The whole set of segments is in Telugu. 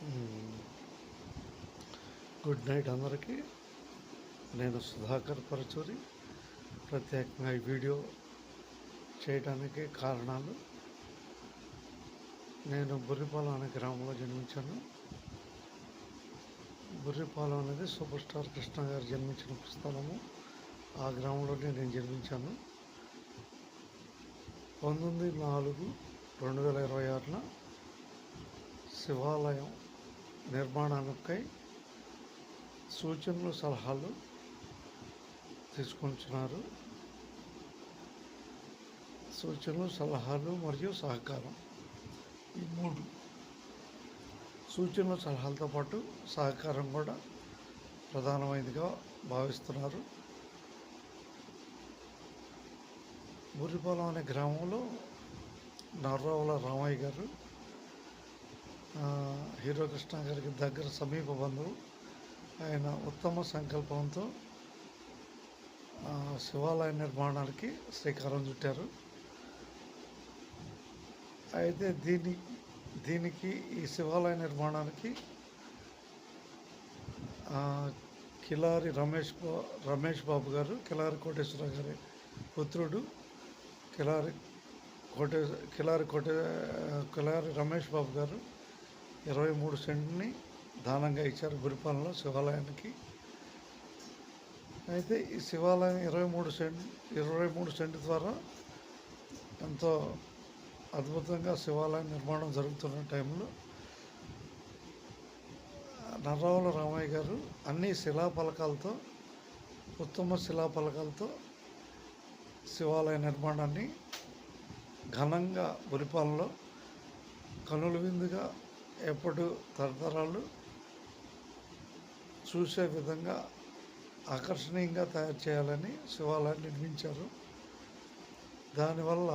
మ్మ్. గుడ్ నైట్ అందరికీ. నేను సుధాకర్ పరచూరి. ప్రత్యేకంగా ఈ వీడియో చేయడానికి కారణాలు, నేను బుర్రిపాలెం అనే గ్రామంలో జన్మించాను. బుర్రిపాలెం అనేది సూపర్ స్టార్ కృష్ణ గారు జన్మించిన స్థలము. ఆ గ్రామంలోనే నేను జన్మించాను. 19/4/2026 శివాలయం నిర్మాణానికై సూచనలు సలహాలు తీసుకుంటున్నారు. సూచనలు సలహాలు మరియు సహకారం, ఈ మూడు. సూచనలు సలహాలతో పాటు సహకారం కూడా ప్రధానమైనదిగా భావిస్తున్నారు. బుర్రిపాలెం అనే గ్రామంలో నర్రావుల రామయ్య గారు, హీరో కృష్ణ గారికి దగ్గర సమీప బంధువు. ఆయన ఉత్తమ సంకల్పంతో శివాలయ నిర్మాణానికి శ్రీకారం చుట్టారు. అయితే దీనికి ఈ శివాలయ నిర్మాణానికి కిలారి రమేష్ బాబు గారు, కిలారి కోటేశ్వర గారి పుత్రుడు కిలారి రమేష్ బాబు గారు 23 సెంట్ని దానంగా ఇచ్చారు బుర్రిపాలెంలో శివాలయానికి. అయితే ఈ శివాలయం 23 సెంట్ ద్వారా ఎంతో అద్భుతంగా శివాలయం నిర్మాణం జరుగుతున్న టైంలో నర్రావుల రామయ్య గారు అన్ని ఉత్తమ శిలాఫలకాలతో శివాలయ నిర్మాణాన్ని ఘనంగా బుర్రిపాలెంలో కనుల విందుగా ఎప్పుడు తరతరాలు చూసే విధంగా ఆకర్షణీయంగా తయారు చేయాలని శివాలయాన్ని నిర్మించారు. దానివల్ల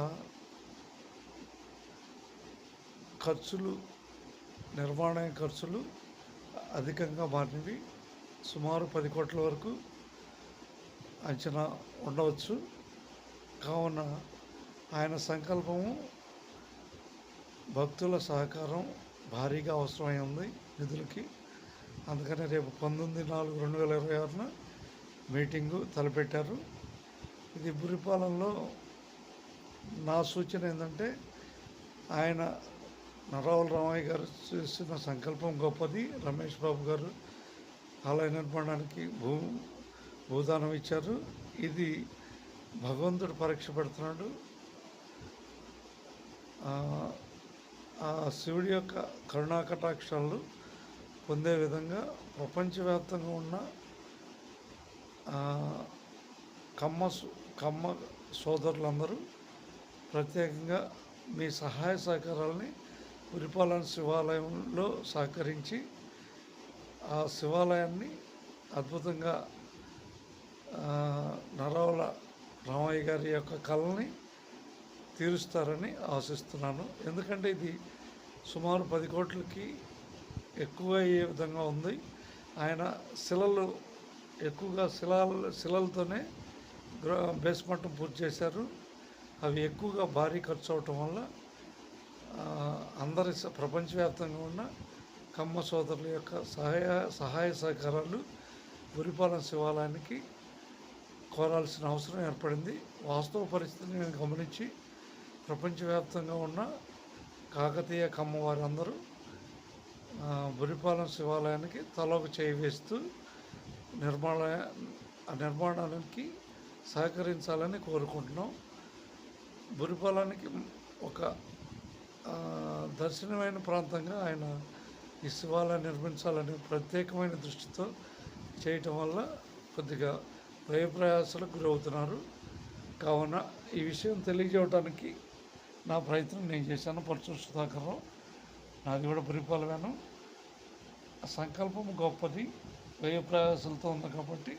నిర్మాణ ఖర్చులు అధికంగా మారినవి. సుమారు 10 కోట్ల వరకు అంచనా ఉండవచ్చు. కావున ఆయన సంకల్పము, భక్తుల సహకారం భారీగా అవసరమై ఉంది నిధులకి. అందుకని రేపు 19/4/2026 మీటింగు తలపెట్టారు. ఇది బుర్రిపాలెంలో నా సూచన ఏంటంటే, ఆయన నర్రావుల రామయ్య గారు చేసిన సంకల్పం గొప్పది. రమేష్ బాబు గారు ఆలయ నిర్మాణానికి భూదానం ఇచ్చారు. ఇది భగవంతుడు పరీక్ష పెడుతున్నాడు. ఆ శివుడి యొక్క కరుణాకటాక్షాలు పొందే విధంగా ప్రపంచవ్యాప్తంగా ఉన్న కమ్మ సోదరులందరూ ప్రత్యేకంగా మీ సహాయ సహకారాలని బుర్రిపాలెం శివాలయంలో సహకరించి ఆ శివాలయాన్ని అద్భుతంగా నర్రావుల రామయ్య గారి యొక్క కళని తీరుస్తారని ఆశిస్తున్నాను. ఎందుకంటే ఇది సుమారు 10 కోట్లకి ఎక్కువ అయ్యే విధంగా ఉంది. ఆయన ఎక్కువగా శిలలతోనే బేస్మెంట్ పూర్తి చేశారు. అవి ఎక్కువగా భారీ ఖర్చు అవటం వల్ల ప్రపంచవ్యాప్తంగా ఉన్న కమ్మ సోదరుల యొక్క సహాయ సహకారాలు బుర్రిపాలెం శివాలయానికి కోరాల్సిన అవసరం ఏర్పడింది. వాస్తవ పరిస్థితిని నేను గమనించి ప్రపంచవ్యాప్తంగా ఉన్న కాకతీయ కమ్మ వారందరూ బుర్రిపాలెం శివాలయానికి తలొక చేయి వేస్తూ నిర్మాణానికి సహకరించాలని కోరుకుంటున్నాం. బుర్రిపాలెంకి ఒక దర్శనమైన ప్రాంతంగా ఆయన ఈ శివాలయం నిర్మించాలని ప్రత్యేకమైన దృష్టితో చేయటం వల్ల కొద్దిగా వ్యయప్రయాసాలకు గురవుతున్నారు. కావున ఈ విషయం తెలియజేయడానికి నా ప్రయత్నం నేను చేశాను. పరచూరి సుధాకర్రావు, నాది కూడా బుర్రిపాలెమేను. సంకల్పం గొప్పది, వ్యయప్రయాసాలతో ఉంది కాబట్టి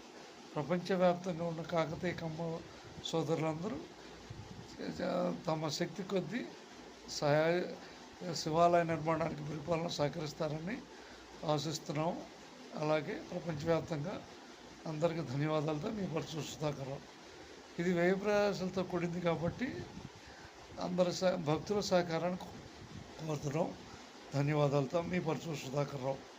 ప్రపంచవ్యాప్తంగా ఉన్న కాకతీయ కమ్మ సోదరులందరూ తమ శక్తి కొద్దీ శివాలయ నిర్మాణానికి బుర్రిపాలెంలో సహకరిస్తారని ఆశిస్తున్నాం. అలాగే ప్రపంచవ్యాప్తంగా అందరికీ ధన్యవాదాలతో మీ పరచూరి సుధాకర్రావు. ఇది వ్యయ ప్రయాసాలతో కూడింది కాబట్టి అందరి భక్తుల సహకారాన్ని కోరుతున్నాం. ధన్యవాదాలతో మీ పరచూరు సుధాకర్ రావు.